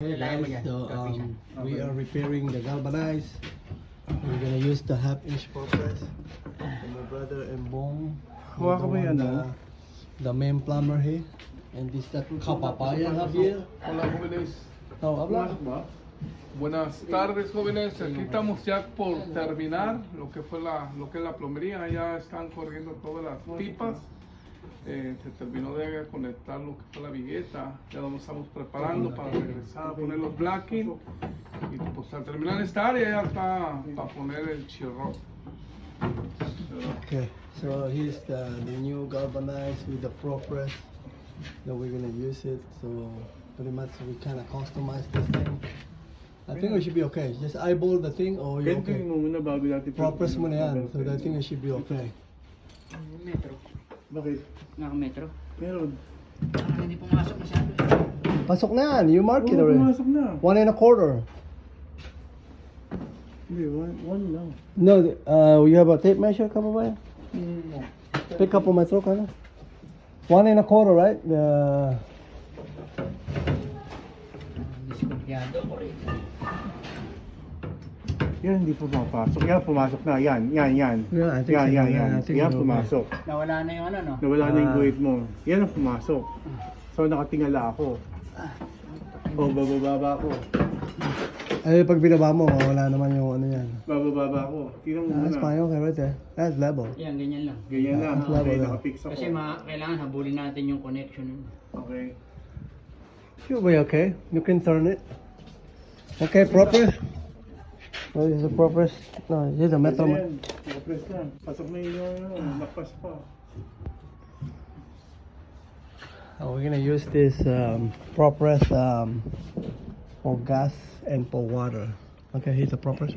Hey guys, so we are repairing the galvanized. We're gonna use the half-inch press. My brother and Bong, the main plumber here, and this is Kapapaya Javier. Hola jóvenes. No, habla. Buenas tardes jóvenes. Aquí estamos ya por terminar lo que es la plomería. Ya están corriendo todas las pipas. Se terminó de conectar lo que fue la vigueta. Ya nos estamos preparando para regresar a poner los blacking. Y pues al terminar esta área ya está para poner el chirro. Okay, so here's the new galvanized with the pro press that we're gonna use it. So pretty much we kind of customize this thing. I think we should be okay. Just eyeball the thing or you're okay. Pro press mo na yan, so I think it should be okay. Metro. Bakit? Metro. Meron. Hindi pumasok masyado. Pasok na yan, you mark it already. Pumasok na. 1 1/4. Hindi, one lang. No, you have a tape measure, Kapapaya? No. Pick up on my throat, kind of. 1 1/4, right? Diskumpiyado ko rin. Yan, hindi pumapasok. Yan, pumasok na. Yan. Yeah, I think so. Yan. I think Yan, so. pumasok. Nawala na yung ano, no? Nawala na yung guhit mo. Yan ang pumasok. So, nakatingala ako. O, bababa ako. Ay, pag binaba mo, wala naman yung ano yan. Bababa ako. Tingnan mo That's muna. fine, okay, right there. That's level. Yan, ganyan lang. Ganyan lang. Level Okay, lang. nakapix ako. Kasi kailangan habulin natin yung connection. Okay. Should be okay. You can turn it. Okay, proper. Oh, this is a proper. No, this is a metal. Yan. Nakapress lang. Pasok na yung nakpas pa. We're gonna use this pro press for gas and for water. Okay, here's the pro press.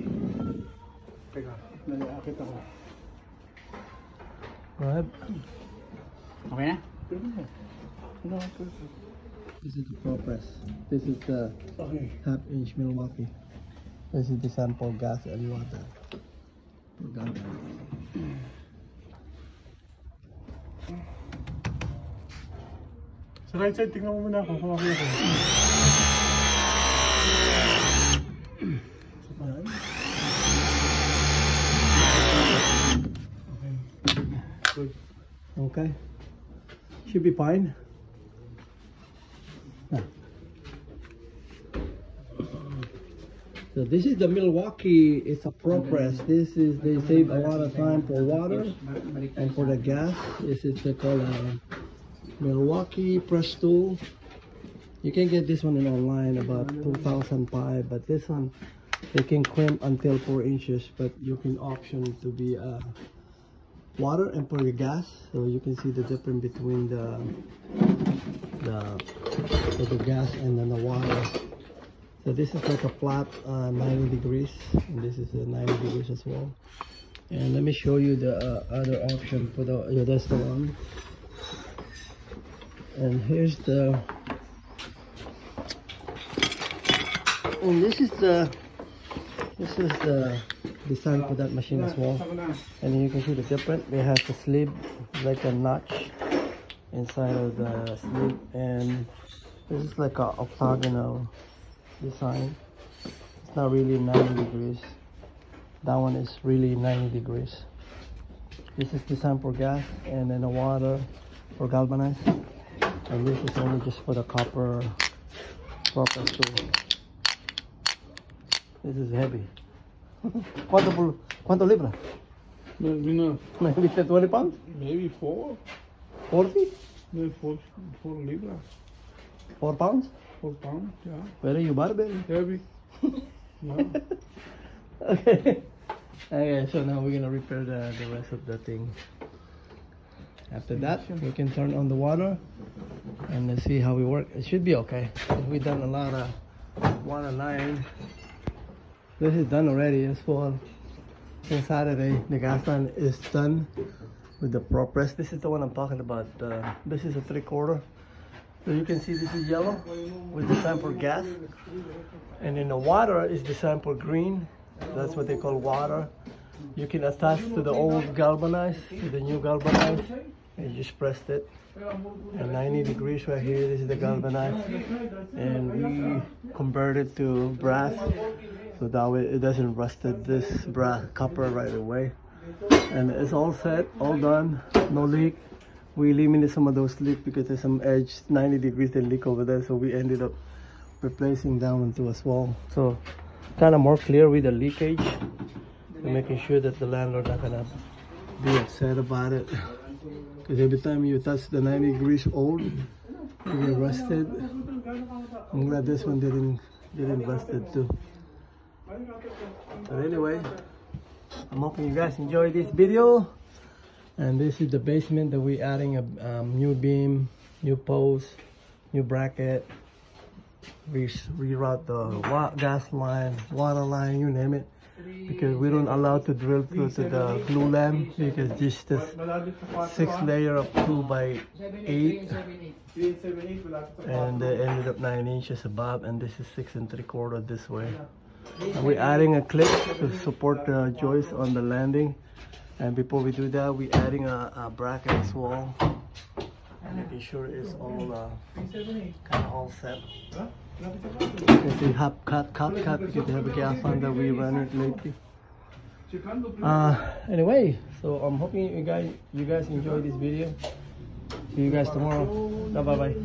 Teka, naliakit ako. Go ahead. Okay na? Pwede na. Nakapress. This is the pro press. This is the Okay. half-inch Milwaukee. This is the sample gas and water. Sa right side, tingnan mo muna ako. Kumaki ako. Sa kanan. Okay. Good. Okay. Should be fine. So this is the Milwaukee. It's a pro press. This is, they save a lot of time for water and for the gas. This is called a Milwaukee press tool. You can get this one in online about 2005, but this one they can crimp until 4 inches, but you can option to be water and for your gas, so you can see the difference between the gas and then the water. So this is like a flat 90 degrees, and this is a 90 degrees as well. And let me show you the other option for the that's the one. And here's the, and this is the design for that machine as well. And you can see the difference. It has a sleeve, like a notch inside of the sleeve, and this is like a octagonal design. It's not really 90 degrees. That one is really 90 degrees. This is designed for gas, and then the water for galvanized. And this is only just for the copper tool. This is heavy. ¿Cuánto libra? Maybe not. Maybe 20 pounds? Maybe 4. 40? Maybe 4 libras. 4 pounds? 4 pounds, yeah. Where are you, Barbell? Heavy. Yeah. Okay. Okay, so now we're gonna repair the rest of the thing. After that, we can turn on the water and let's see how we work. It should be okay. We've done a lot of water line. This is done already as well. Since Saturday, the gas line is done with the pro press. This is the one I'm talking about. This is a 3/4. So you can see this is yellow with the sample gas. And then the water is the sample green. That's what they call water. You can attach to the old galvanized, to the new galvanized, and you just press it. And 90 degrees right here. This is the galvanized, and we converted to brass, so that way it doesn't rusted this brass copper right away. And it's all set, all done, no leak. We eliminated some of those leaks because there's some edge 90 degrees they leak over there, so we ended up replacing that one too as well. So kind of more clear with the leakage, and making sure that the landlord not gonna be upset about it, because every time you touch the 90 degrees old, you get rusted. I'm glad this one didn't rusted too. But anyway, I'm hoping you guys enjoyed this video. And this is the basement that we're adding a new beam, new post, new bracket. We reroute the gas line, water line, you name it, because we don't allow to drill through to the glue lamp, because this is 6 layer of 2x8, and they ended up 9 inches above, and this is 6 3/4 this way. And we're adding a clip to support the joist on the landing. And before we do that, we're adding a bracket as well, making sure it's all kind of all set. They have cut because they have a gas line that we run it lately. Anyway, so I'm hoping you guys enjoy this video. See you guys tomorrow. Bye bye.